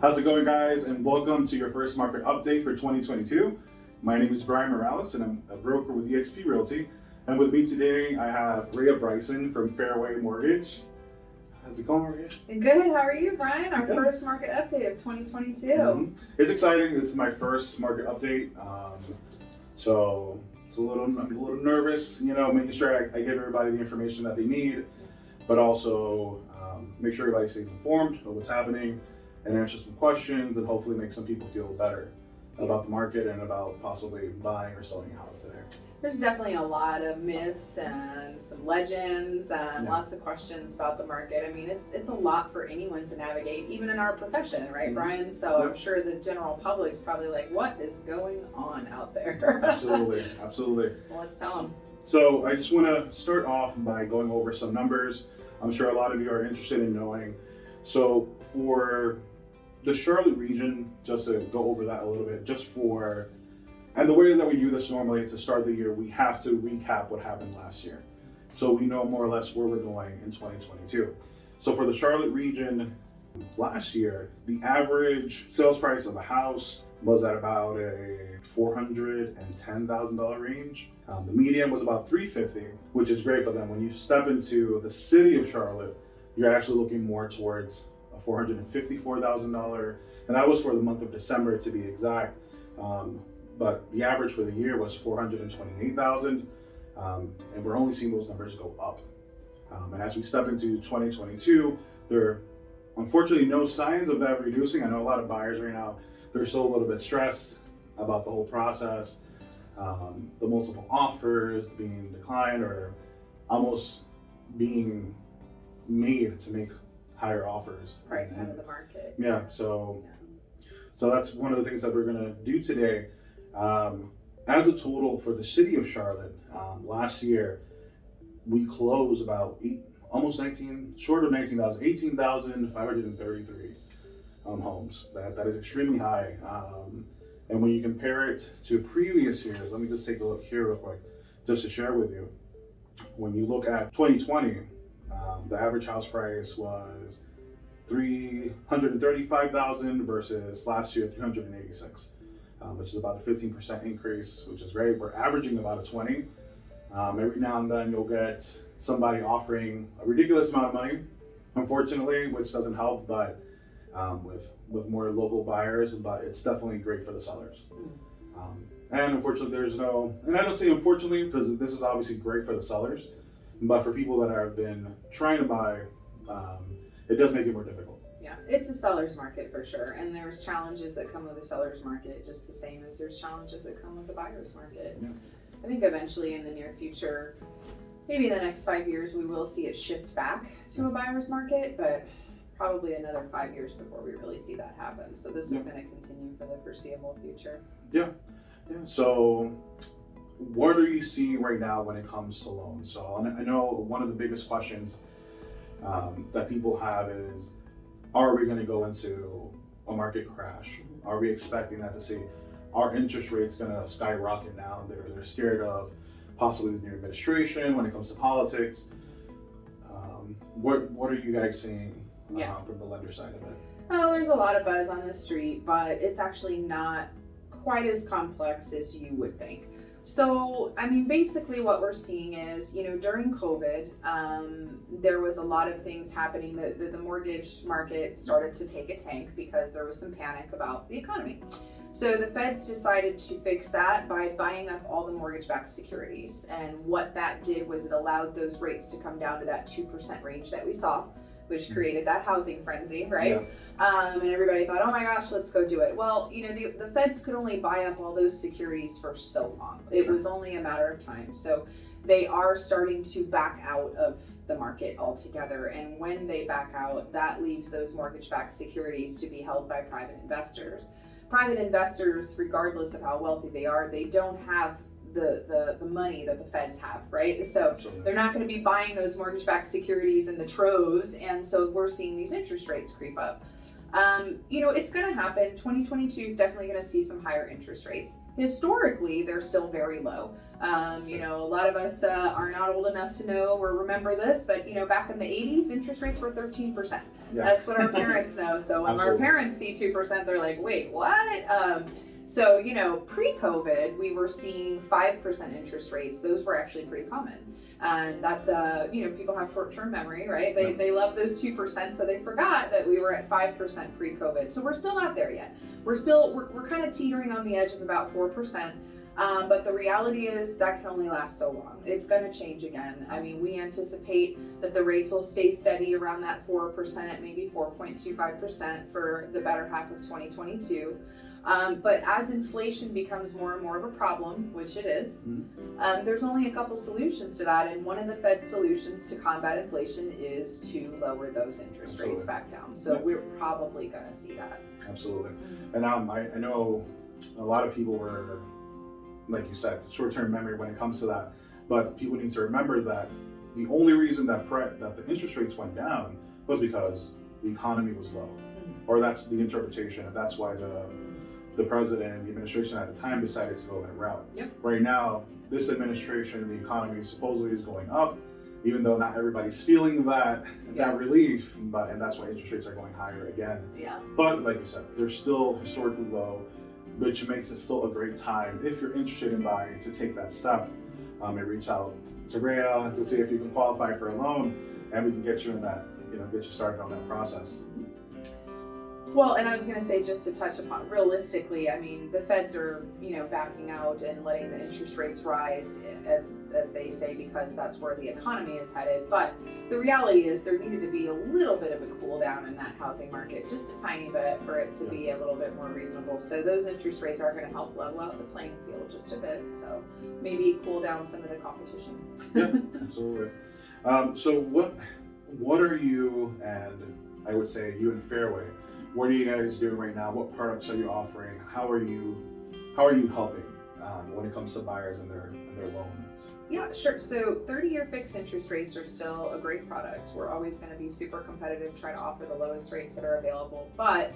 How's it going, guys? And welcome to your first market update for 2022. My name is Brian Morales, and I'm a broker with eXp Realty. And with me today, I have Rhea Bryson from Fairway Mortgage. How's it going, Rhea? Good. How are you, Brian? Our first market update of 2022. Mm-hmm. It's exciting. It's my first market update, so I'm a little nervous. Making sure I give everybody the information that they need, but also make sure everybody stays informed of what's happening and answer some questions, and hopefully make some people feel better about the market and about possibly buying or selling a house today. There's definitely a lot of myths and some legends and lots of questions about the market. I mean, it's a lot for anyone to navigate, even in our profession, right, Mm-hmm. Brian? So I'm sure the general public's probably like, what is going on out there? Absolutely. Well, let's tell them. So I just want to start off by going over some numbers. I'm sure a lot of you are interested in knowing. So for the Charlotte region, just to go over that a little bit, and the way that we do this normally to start the year, we have to recap what happened last year. So we know more or less where we're going in 2022. So for the Charlotte region, last year, the average sales price of a house was at about a $410,000 range. The median was about $350,000, which is great, but then when you step into the city of Charlotte, you're actually looking more towards $454,000, and that was for the month of December to be exact. But the average for the year was $428,000, and we're only seeing those numbers go up. And as we step into 2022, there are unfortunately no signs of that reducing. I know a lot of buyers right now, they're still a little bit stressed about the whole process, the multiple offers being declined or almost being made to make higher offers. Price out of the market. Yeah, so that's one of the things that we're gonna do today. As a total for the city of Charlotte, last year, we closed about short of 19,000, 18,533 homes. That is extremely high. And when you compare it to previous years, let me just take a look here real quick, just to share with you. When you look at 2020, the average house price was $335,000 versus last year $386,000, which is about a 15% increase, which is great. We're averaging about a 20. Every now and then you'll get somebody offering a ridiculous amount of money, unfortunately, which doesn't help, but with more local buyers, but it's definitely great for the sellers. And unfortunately, and I don't say unfortunately because this is obviously great for the sellers, but for people that have been trying to buy, it does make it more difficult. Yeah, it's a seller's market for sure, and there's challenges that come with the seller's market just the same as there's challenges that come with the buyer's market. Yeah. I think eventually in the near future, maybe in the next 5 years, we will see it shift back to a buyer's market, but probably another 5 years before we really see that happen. So this is going to continue for the foreseeable future. Yeah. So what are you seeing right now when it comes to loans? So I know one of the biggest questions that people have is, are we going to go into a market crash? Are we expecting that to see our interest rates going to skyrocket now? They're scared of possibly the new administration when it comes to politics. What are you guys seeing from the lender side of it? Oh, there's a lot of buzz on the street, but it's actually not quite as complex as you would think. So, I mean, basically what we're seeing is, during COVID, there was a lot of things happening. The mortgage market started to take a tank because there was some panic about the economy. So the feds decided to fix that by buying up all the mortgage-backed securities. And what that did was it allowed those rates to come down to that 2% range that we saw, which created that housing frenzy, right? Yeah. And everybody thought, oh my gosh, let's go do it. Well, the feds could only buy up all those securities for so long. It was only a matter of time. So they are starting to back out of the market altogether. And when they back out, that leaves those mortgage-backed securities to be held by private investors. Private investors, regardless of how wealthy they are, they don't have the money that the feds have, right? So Absolutely. They're not going to be buying those mortgage-backed securities in the troves, and so we're seeing these interest rates creep up. It's going to happen. 2022 is definitely going to see some higher interest rates. Historically, they're still very low. A lot of us are not old enough to know or remember this, but back in the 80s, interest rates were 13%. Yeah. That's what our parents know. So when our parents see 2%, they're like, wait, what? Pre-COVID, we were seeing 5% interest rates. Those were actually pretty common. And that's, people have short-term memory, right? They love those 2%, so they forgot that we were at 5% pre-COVID. So we're still not there yet. We're kind of teetering on the edge of about 4%. But the reality is that can only last so long. It's going to change again. I mean, we anticipate that the rates will stay steady around that 4%, maybe 4.25% for the better half of 2022. But as inflation becomes more and more of a problem, which it is, there's only a couple solutions to that. And one of the Fed's solutions to combat inflation is to lower those interest rates back down. So we're probably going to see that. Absolutely. And I know a lot of people were, like you said, short-term memory when it comes to that. But people need to remember that the only reason that the interest rates went down was because the economy was low. Or that's the interpretation. And that's why the president and the administration at the time decided to go that route. Yep. Right now, this administration, the economy supposedly is going up, even though not everybody's feeling that relief, and that's why interest rates are going higher again. Yeah. But like you said, they're still historically low, which makes it still a great time, if you're interested in buying, to take that step and reach out to Rhea to see if you can qualify for a loan, and we can get you in that, get you started on that process. Well, and I was going to say, just to touch upon, realistically, I mean, the feds are, backing out and letting the interest rates rise, as they say, because that's where the economy is headed. But the reality is there needed to be a little bit of a cool down in that housing market, just a tiny bit, for it to be a little bit more reasonable. So those interest rates are going to help level out the playing field just a bit. So maybe cool down some of the competition. Yeah, absolutely. So what are you, and I would say you and Fairway, what are you guys doing right now? What products are you offering? How are you helping when it comes to buyers and their loans? Yeah, sure. So 30-year fixed interest rates are still a great product. We're always going to be super competitive, try to offer the lowest rates that are available. But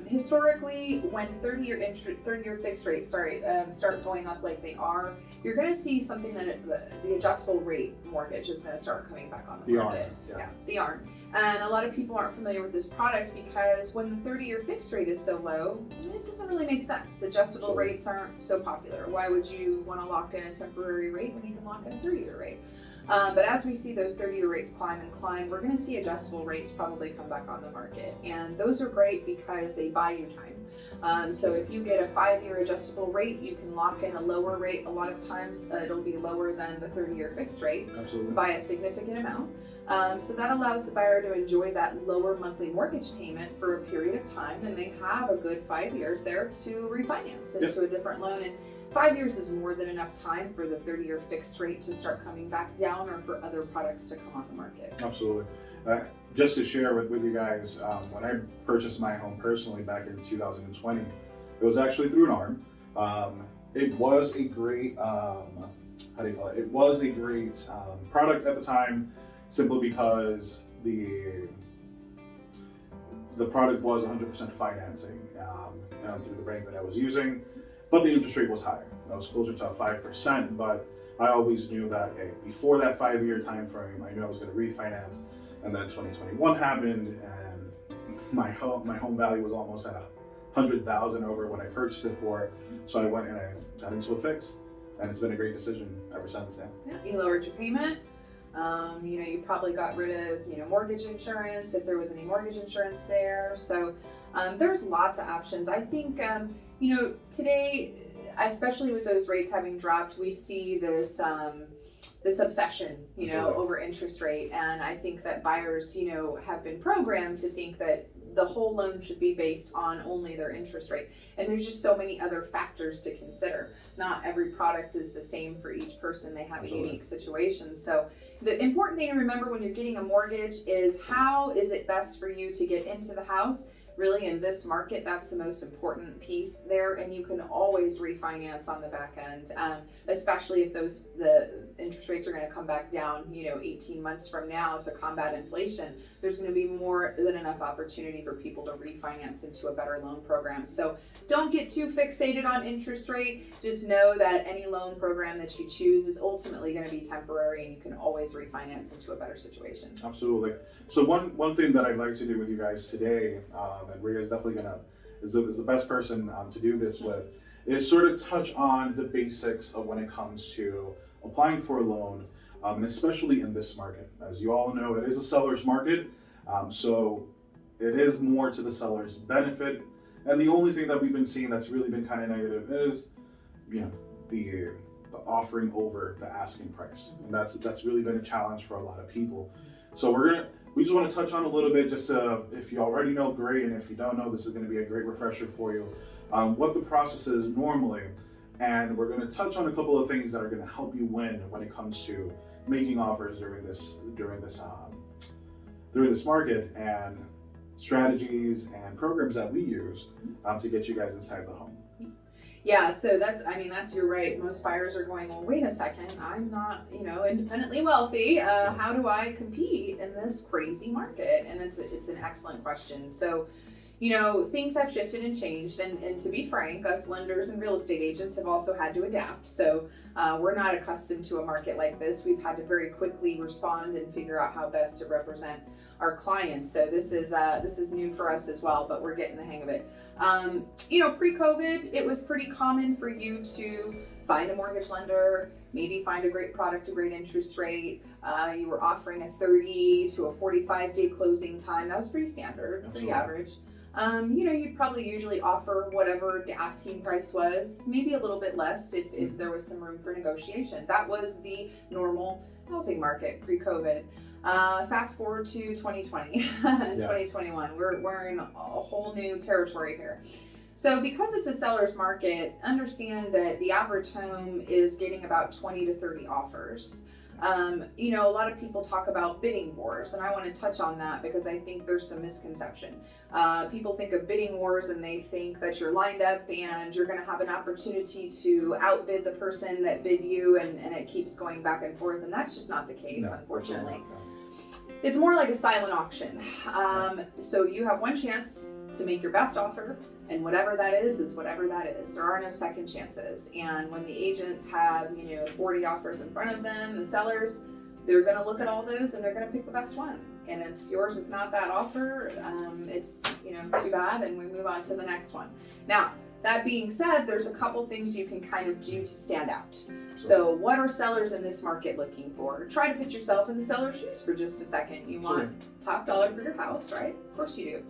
historically, when 30-year fixed rates start going up like they are, you're going to see something that the adjustable rate mortgage is going to start coming back on the market. Yeah, the ARM. And a lot of people aren't familiar with this product because when the 30-year fixed rate is so low, it doesn't really make sense. Adjustable rates aren't so popular. Why would you want to lock in a temporary rate when you can lock in a 30-year rate? But as we see those 30-year rates climb and climb, we're going to see adjustable rates probably come back on the market. And those are great because they buy you time. So if you get a 5-year adjustable rate, you can lock in a lower rate. A lot of times it'll be lower than the 30-year fixed rate. Absolutely. By a significant amount. So that allows the buyer to enjoy that lower monthly mortgage payment for a period of time, and they have a good 5 years there to refinance into a different loan. And 5 years is more than enough time for the 30-year fixed rate to start coming back down, or for other products to come on the market. Absolutely. Just to share with you guys, when I purchased my home personally back in 2020, it was actually through an ARM. It was a great, It was a great product at the time, simply because the product was 100% financing through the bank that I was using, but the interest rate was higher. That was closer to 5%, but I always knew that, hey, before that 5-year time frame, I knew I was going to refinance. And then 2021 happened, and my home value was almost at $100,000 over what I purchased it for. So I went and I got into a fixed, and it's been a great decision ever since. Yeah, you lowered your payment. You probably got rid of, mortgage insurance, if there was any mortgage insurance there. So there's lots of options. I think, today, especially with those rates having dropped, we see this obsession, over interest rate. And I think that buyers, have been programmed to think that the whole loan should be based on only their interest rate. And there's just so many other factors to consider. Not every product is the same for each person. They have a unique situation. So the important thing to remember when you're getting a mortgage is, how is it best for you to get into the house? Really, in this market, that's the most important piece there, and you can always refinance on the back end, especially if the interest rates are going to come back down, 18 months from now to combat inflation. there's going to be more than enough opportunity for people to refinance into a better loan program. So don't get too fixated on interest rate. Just know that any loan program that you choose is ultimately going to be temporary, and you can always refinance into a better situation. Absolutely. So one thing that I'd like to do with you guys today, and Rhea is definitely is the best person to do this with, is sort of touch on the basics of when it comes to applying for a loan, and especially in this market. As you all know, it is a seller's market, so it is more to the seller's benefit. And the only thing that we've been seeing that's really been kind of negative is, the offering over the asking price, and that's really been a challenge for a lot of people. So we just want to touch on a little bit, just if you already know, great, and if you don't know, this is going to be a great refresher for you, what the process is normally. And we're going to touch on a couple of things that are going to help you win when it comes to making offers during this market, and strategies and programs that we use to get you guys inside the home. Yeah, so you're right. Most buyers are going, well, wait a second, I'm not, independently wealthy. How do I compete in this crazy market? And it's an excellent question. So, things have shifted and changed, and to be frank, us lenders and real estate agents have also had to adapt. So we're not accustomed to a market like this. We've had to very quickly respond and figure out how best to represent our clients. So this is new for us as well, but we're getting the hang of it. Pre-COVID, it was pretty common for you to find a mortgage lender, maybe find a great product, a great interest rate. You were offering a 30 to a 45-day closing time. That was pretty standard, pretty average. You'd probably usually offer whatever the asking price was, maybe a little bit less if there was some room for negotiation. That was the normal housing market pre-COVID. Fast forward to 2020 and 2021, we're in a whole new territory here. So because it's a seller's market, understand that the average home is getting about 20 to 30 offers. A lot of people talk about bidding wars, and I want to touch on that because I think there's some misconception. People think of bidding wars and they think that you're lined up and you're going to have an opportunity to outbid the person that bid you, and it keeps going back and forth, and that's just not the case, unfortunately. It's more like a silent auction. So you have one chance to make your best offer, and whatever that is whatever that is. There are no second chances. And when the agents have, 40 offers in front of them, the sellers, they're going to look at all those and they're going to pick the best one. And if yours is not that offer, it's, too bad, and we move on to the next one. Now, that being said, there's a couple things you can kind of do to stand out. So what are sellers in this market looking for? Try to put yourself in the seller's shoes for just a second. You want top dollar for your house, right? Of course you do.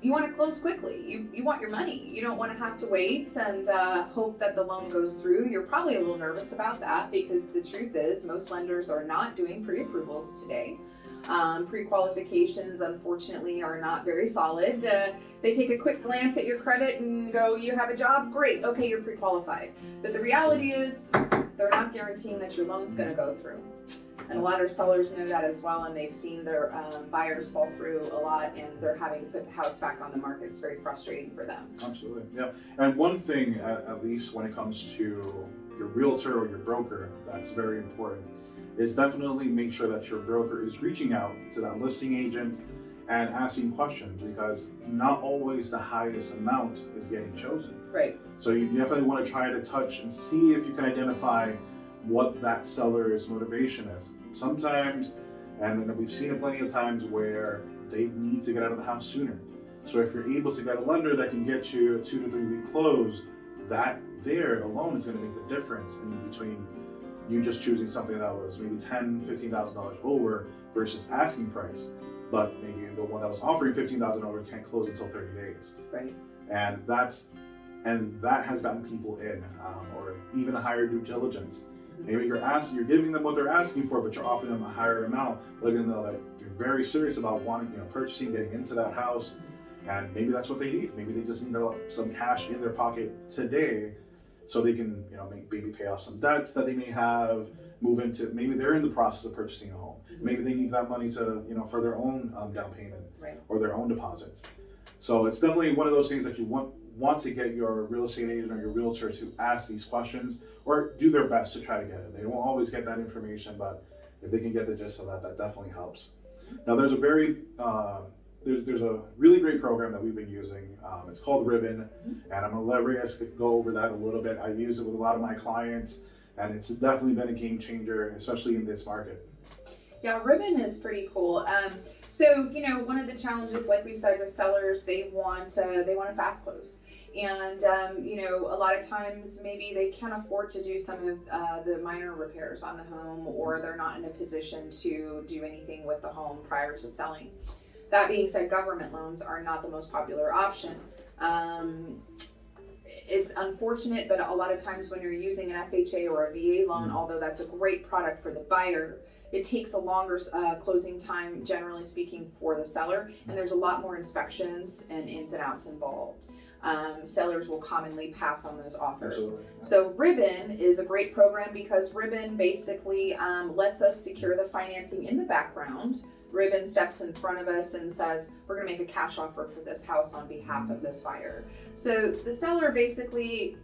You want to close quickly. You want your money. You don't want to have to wait and hope that the loan goes through. You're probably a little nervous about that because the truth is most lenders are not doing pre-approvals today. Pre-qualifications, unfortunately, are not very solid. They take a quick glance at your credit and go, you have a job? Great. Okay, you're pre-qualified. But the reality is they're not guaranteeing that your loan's going to go through. And a lot of sellers know that as well, and they've seen their buyers fall through a lot, and they're having to put the house back on the market. It's very frustrating for them. Absolutely, yeah. And one thing, at least when it comes to your realtor or your broker, that's very important, is definitely make sure that your broker is reaching out to that listing agent and asking questions, because not always the highest amount is getting chosen. Right. So you definitely want to try to touch and see if you can identify what that seller's motivation is. Sometimes, and we've seen it plenty of times, where they need to get out of the house sooner. So if you're able to get a lender that can get you a 2 to 3 week close, that there alone is going to make the difference in between you just choosing something that was maybe $10,000, $15,000 over versus asking price, but maybe the one that was offering $15,000 over can't close until 30 days. Right. And that has gotten people in, or even a higher due diligence. Maybe you're giving them what they're asking for, but you're offering them a higher amount, letting them know that you're very serious about wanting, purchasing, getting into that house, and maybe that's what they need. Maybe they just need some cash in their pocket today, so they can, maybe pay off some debts that they may have, move into. Maybe they're in the process of purchasing a home. Maybe they need that money to, for their own down payment, right, or their own deposits. So it's definitely one of those things that you want to get your real estate agent or your realtor to ask these questions, or do their best to try to get it. They won't always get that information, but if they can get the gist of that, that definitely helps. Now there's a very there's a really great program that we've been using. It's called Ribbon, and I'm gonna let Rhea go over that a little bit. I've used it with a lot of my clients, and it's definitely been a game changer, especially in this market. Yeah, Ribbon is pretty cool. So one of the challenges, like we said, with sellers, they want a fast close. And a lot of times maybe they can't afford to do some of the minor repairs on the home, or they're not in a position to do anything with the home prior to selling. That being said, government loans are not the most popular option. It's unfortunate, but a lot of times when you're using an FHA or a VA loan, although that's a great product for the buyer, it takes a longer closing time, generally speaking, for the seller, and there's a lot more inspections and ins and outs involved. Sellers will commonly pass on those offers. Absolutely. So Ribbon is a great program because Ribbon basically lets us secure the financing in the background. Ribbon steps in front of us and says, we're going to make a cash offer for this house on behalf of this buyer. So the seller basically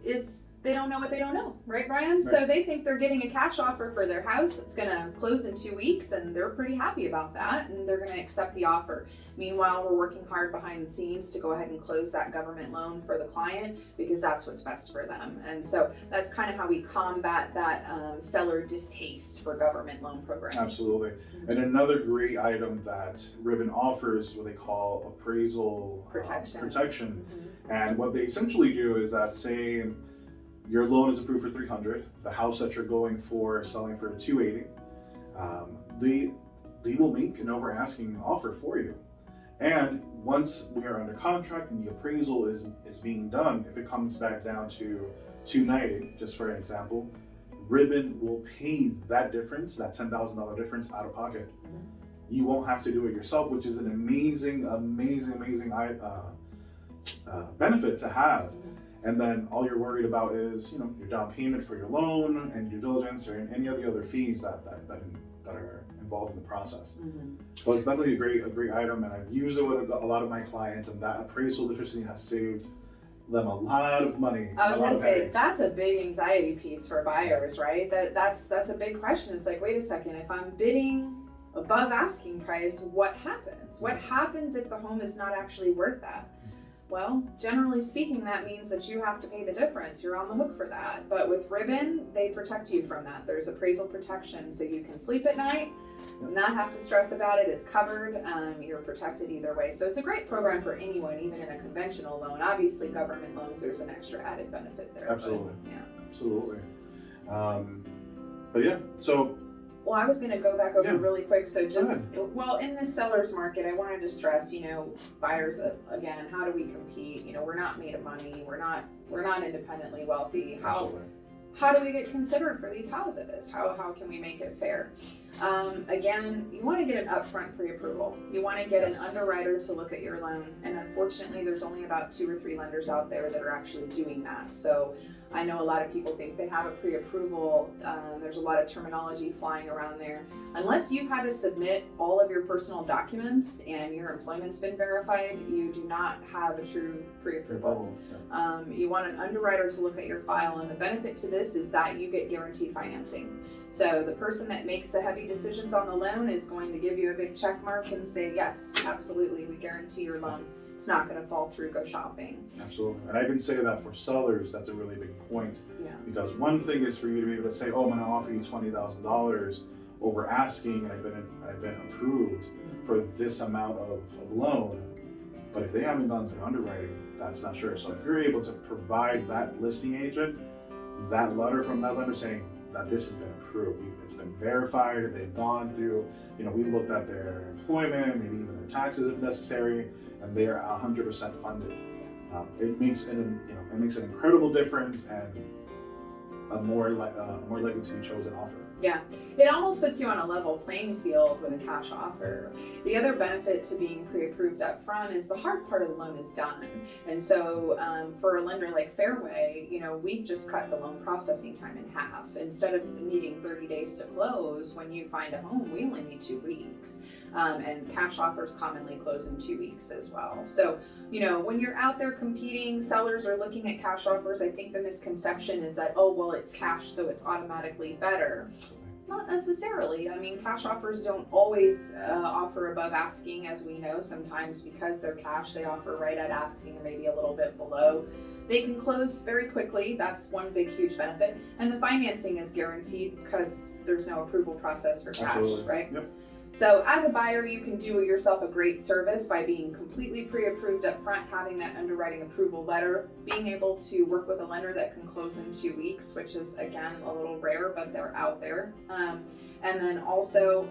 they don't know what they don't know, right, Brian? Right. So they think they're getting a cash offer for their house that's going to close in 2 weeks, and they're pretty happy about that, and they're going to accept the offer. Meanwhile, we're working hard behind the scenes to go ahead and close that government loan for the client because that's what's best for them. And so that's kind of how we combat that seller distaste for government loan programs. Absolutely. And another great item that Ribbon offers is what they call Appraisal Protection. And what they essentially do is that, say your loan is approved for $300, the house that you're going for is selling for $280, they will make an over asking offer for you. And once we are under contract and the appraisal is being done, if it comes back down to $290, just for an example, Ribbon will pay that difference, that $10,000 difference, out of pocket. You won't have to do it yourself, which is an amazing benefit to have. And then all you're worried about is, your down payment for your loan and due diligence or any of the other fees that are involved in the process. So it's definitely a great item, and I've used it with a lot of my clients, and that appraisal deficiency has saved them a lot of money. I was gonna say, that's a big anxiety piece for buyers, right? That's a big question. It's like, wait a second, if I'm bidding above asking price, what happens? What happens if the home is not actually worth that? Well, generally speaking, that means that you have to pay the difference. You're on the hook for that. But with Ribbon, they protect you from that. There's appraisal protection, so you can sleep at night, not have to stress about it. It's covered. You're protected either way. So it's a great program for anyone, even in a conventional loan. Obviously, government loans, there's an extra added benefit there. Absolutely. But, yeah. Absolutely. But yeah, so. Well, I was going to go back over really quick. So in this seller's market, I wanted to stress, buyers, again, how do we compete? We're not made of money. We're not independently wealthy. How do we get considered for these houses? How can we make it fair? Again, you want to get an upfront pre-approval. You want to get an underwriter to look at your loan. And unfortunately, there's only about 2 or 3 lenders out there that are actually doing that. So I know a lot of people think they have a pre-approval. There's a lot of terminology flying around there. Unless you've had to submit all of your personal documents and your employment's been verified, you do not have a true pre-approval. You want an underwriter to look at your file, and the benefit to this is that you get guaranteed financing. So the person that makes the heavy decisions on the loan is going to give you a big check mark and say, yes, absolutely, we guarantee your loan. It's not going to fall through, go shopping. Absolutely. And I can say that for sellers, that's a really big point. Yeah. Because one thing is for you to be able to say, oh, I'm going to offer you $20,000 over asking, and I've been approved for this amount of loan. But if they haven't gone through underwriting, that's not sure. So if you're able to provide that listing agent that letter from that lender saying that this has been approved, it's been verified, they've gone through, we looked at their employment, maybe even their taxes if necessary, and they are 100% funded. It makes an incredible difference and a more likely to be chosen offer. Yeah, it almost puts you on a level playing field with a cash offer. The other benefit to being pre-approved up front is the hard part of the loan is done. And so for a lender like Fairway, we've just cut the loan processing time in half. Instead of needing 30 days to close, when you find a home, we only need 2 weeks. And cash offers commonly close in 2 weeks as well. So, when you're out there competing, sellers are looking at cash offers. I think the misconception is that, oh, well, it's cash, so it's automatically better. Not necessarily. I mean, cash offers don't always offer above asking, as we know. Sometimes because they're cash, they offer right at asking or maybe a little bit below. They can close very quickly. That's one big, huge benefit. And the financing is guaranteed because there's no approval process for cash, Absolutely. right? Yep. So as a buyer, you can do yourself a great service by being completely pre-approved up front, having that underwriting approval letter, being able to work with a lender that can close in 2 weeks, which is, again, a little rare, but they're out there. And then also,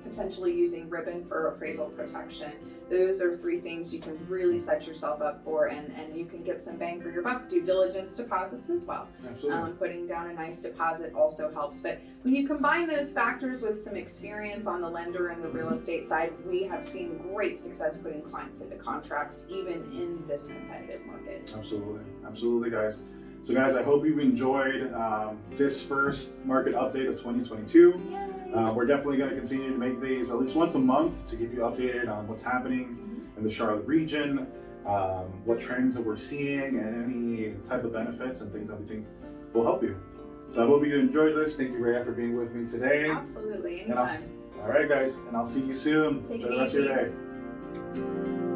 potentially using Ribbon for appraisal protection. Those are 3 things you can really set yourself up for, and you can get some bang for your buck. Due diligence deposits as well. Absolutely. Putting down a nice deposit also helps. But when you combine those factors with some experience on the lender and the real estate side, we have seen great success putting clients into contracts, even in this competitive market. Absolutely, guys. So guys, I hope you've enjoyed this first market update of 2022. We're definitely going to continue to make these at least once a month to keep you updated on what's happening in the Charlotte region, what trends that we're seeing, and any type of benefits and things that we think will help you. So I hope you enjoyed this. Thank you, Rhea, for being with me today. Absolutely, anytime. All right, guys, and I'll see you soon. Take Enjoy it the rest of your easy. day.